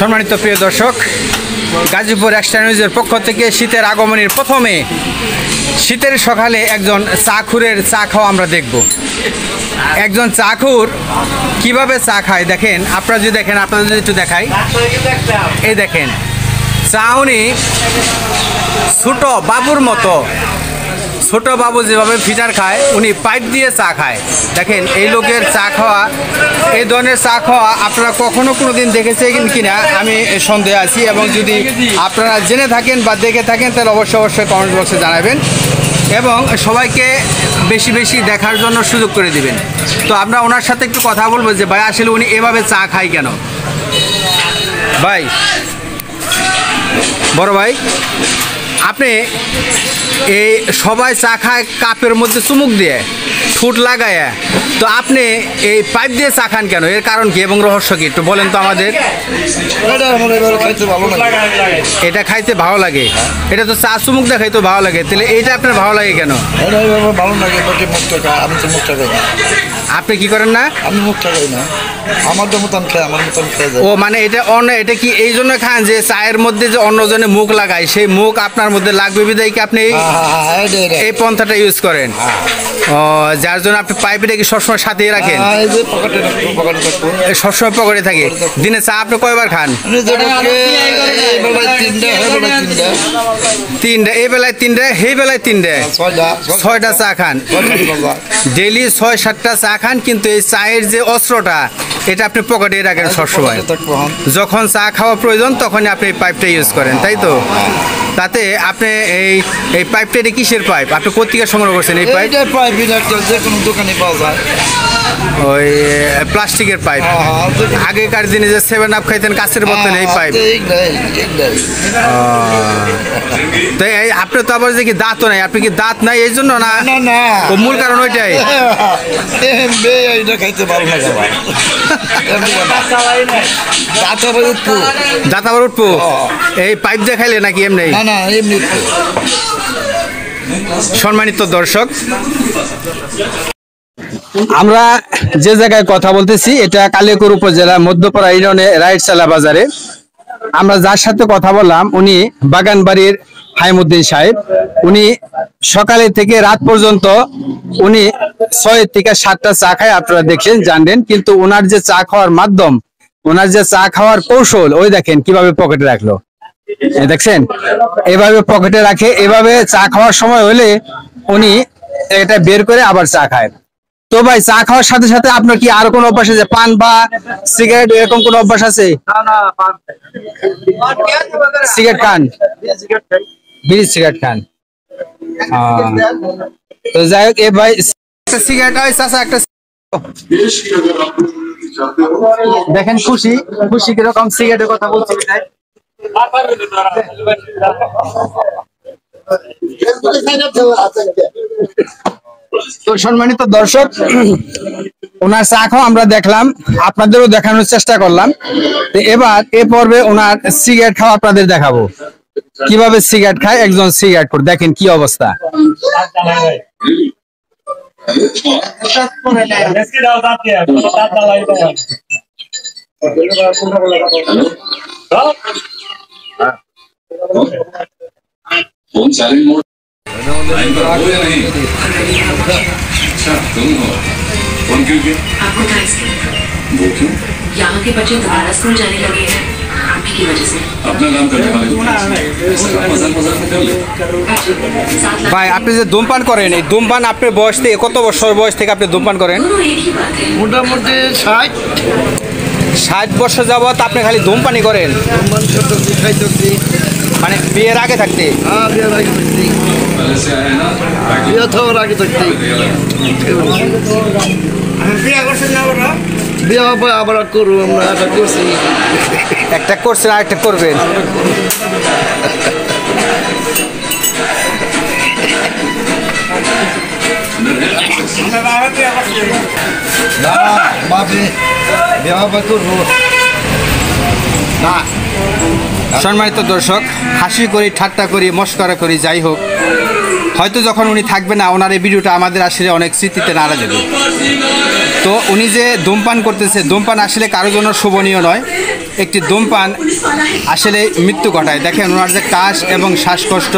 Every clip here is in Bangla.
সম্মানিত প্রিয় দর্শক, গাজীপুর এক্সট্রা নিউজের পক্ষ থেকে শীতের আগমনের প্রথমে শীতের সকালে একজন চাখুরের চা খাওয়া আমরা দেখব। একজন চাখুর কিভাবে চা খায় দেখেন। আপনারা যদি দেখেন, আপনাদের যদি একটু দেখাই, এই দেখেন চা উনি ছোট বাবুর মতো, ছোট বাবু যেভাবে ফিটার খায় উনি পাইপ দিয়ে চা খায়। দেখেন এই লোকের চা খাওয়া, এই ধরনের চা খাওয়া আপনারা কখনো কোনো দিন দেখেছেন কিনা আমি সন্দেহে আছি, এবং যদি আপনারা জেনে থাকেন বা দেখে থাকেন তাহলে অবশ্যই কমেন্ট বক্সে জানাবেন এবং সবাইকে বেশি বেশি দেখার জন্য সুযোগ করে দিবেন। তো আমরা ওনার সাথে একটু কথা বলবো যে ভাই আসলে উনি এভাবে চা খায় কেন। ভাই, বড় ভাই, আপনি এই সবাই চা খায় কাপের মধ্যে চুমুক দিয়ে ঠোঁট লাগায়, তো আপনি এই পাইপ দিয়ে চা খান কেন? এর কারণ কি এবং রহস্য কি একটু বলেন তো আমাদের। এটা খাইতে ভালো লাগে, এটা তো চা চুমুক দিয়ে খাইতে ভালো লাগে, তাহলে এইটা আপনার ভালো লাগে কেন? ভালো লাগে, আমি তো মুখটা খাই না। আপনি কি করেন না? আমি মুখটা খাই না, আমার মতন খাই, আমার মতন খাই। ও মানে এটা অন্য, এটা কি এই জন্য খান যে চায়ের মধ্যে যে অন্যজনে মুখ লাগায় সেই মুখ আপনার মধ্যে লাগবে বিদায় কি আপনি এই পন্থাটা ইউজ করেন? ও, যার জন্য আপনি পাইপটা কি সবসময় সাথেই রাখেন? সবসময় পকেটে থাকে। দিনে চা আপনি কয়বার খান? তিনটা, এই বেলায় তিনটা, সেই বেলায় তিনটা, 6টা চা খান ডেইলি, 6-7টা চা খান, কিন্তু এই চায়ের যে অস্ত্রটা এটা আপনি পকেটে রাখেন সবসময়। যখন চা খাওয়া প্রয়োজন তখনই আপনি এই পাইপটা ইউজ করেন, তাই তো? তাতে আপনি এই পাইপটা এটা কিসের পাইপ? আপনি কোত্থেকে সংগ্রহ করছেন এই পাইপ? যে কোনো দোকানে পাওয়া যায়, ওই প্লাস্টিকের পাইপ। আগেকার দিনে যে 7 আপ খাইতেন কাছের বোতলে, এই পাইপ। তো এই আপনি তো আবার যে কি দাঁতও নাই, আপনি কি দাঁত নাই এই জন্য না? ও মূল কারণ ওইটাই। খাইতে ভালো লাগে, দাঁত আবার উঠবো এই পাইপ দিয়ে খাইলে নাকি এমনি? না, এমনি। সম্মানিত দর্শক, আমরা যে জায়গায় কথা বলতেছি এটা কালিয়াকৈর উপজেলা মধ্যপাড়া ইউনিয়নে রাইটসালা বাজারে। আমরা যার সাথে কথা বললাম উনি বাগানবাড়ির হাইমুদ্দিন সাহেব। উনি সকালে থেকে রাত পর্যন্ত উনি 6 থেকে 7টা চা খায়, আপনারা দেখছেন জানবেন, কিন্তু ওনার যে চা খাওয়ার মাধ্যম, ওনার যে চা খাওয়ার কৌশল, ওই দেখেন কিভাবে পকেটে রাখলো, দেখছেন এভাবে পকেটে রাখে। এভাবে চা খাওয়ার সময় হলে উনি এটা বের করে আবার চা খায়। তো ভাই, চা খাওয়ার সাথে সাথে আপনার কি আর কোনো অভ্যাস আছে? পান বা সিগারেট এরকম কোনো অভ্যাস আছে? সিগারেট খান? বিড়ি সিগারেট খান? তো যাই হোক, এ ভাই একটা সিগারেট, চাচা একটা দেখেন খুশি খুশি কিরকম সিগারেটের কথা বলছি। তো সম্মানিত দর্শক, ওনার চা খাওয়া আমরা দেখলাম, আপনাদেরও দেখানোর চেষ্টা করলাম। তো এবার এ পর্বে ওনার সিগারেট খাওয়া আপনাদের দেখাবো, কিভাবে সিগারেট খায় একজন সিগারেট করে। দেখেন কি অবস্থা। यहाँ के बच्चे दोबारा स्कूल जाने लगे हैं आप ही की वजह से। अपना काम करने वाले ভাই, আপনি যে ধূমপান করেন, এই ধূমপান আপনার বয়স থেকে কত বছর বয়স থেকে আপনি ধূমপান করেন? মোটামুটি 60 বছর যাবত আপনি খালি ধূমপানই করেন? মানে বিয়ের আগে থাকতে? বিয়ে আবার করবো, আমরা একটা করছি, একটা করছেন আর একটা করবেন। সম্মানিত দর্শক, হাসি করি, ঠাট্টা করি, মস্করা করি, যাই হোক, হয়তো যখন উনি থাকবে না ওনার এই ভিডিওটা আমাদের আসলে অনেক স্মৃতিতে নাড়া যাবে। তো উনি যে ধূমপান করতেছে, ধূমপান আসলে কারোর জন্য শোভনীয় নয়। একটি ধূমপান আসলে মৃত্যু ঘটায়। দেখেন ওনার যে কাশ এবং শ্বাসকষ্ট,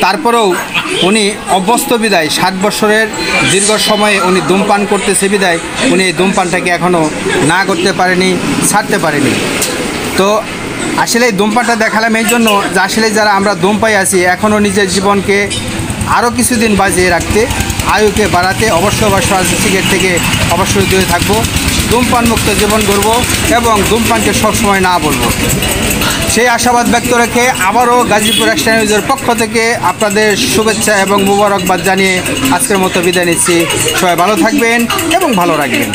তারপরেও উনি অভ্যস্ত বিদায় 60 বছরের দীর্ঘ সময়ে উনি ধূমপান করতেছে বিদায় উনি এই ধূমপানটাকে এখনও না করতে পারেনি, ছাড়তে পারেনি। তো আসলে এই ধূমপানটা দেখালাম এই জন্য যে আসলে যারা আমরা ধূমপাই আছি এখনও নিজের জীবনকে আরও কিছুদিন বাজিয়ে রাখতে, আয়ুকে বাড়াতে অবশ্যই সিগারেট থেকে অবশ্যই দূরে থাকবো, ধূমপান মুক্ত জীবন গড়ব এবং ধূমপানকে সবসময় না বলবো। সেই আশাবাদ ব্যক্ত রেখে আবারও গাজীপুর এক্সট্রা নিউজের পক্ষ থেকে আপনাদের শুভেচ্ছা এবং মুবারকবাদ জানিয়ে আজকের মতো বিদায় নিচ্ছি। সবাই ভালো থাকবেন এবং ভালো রাখবেন।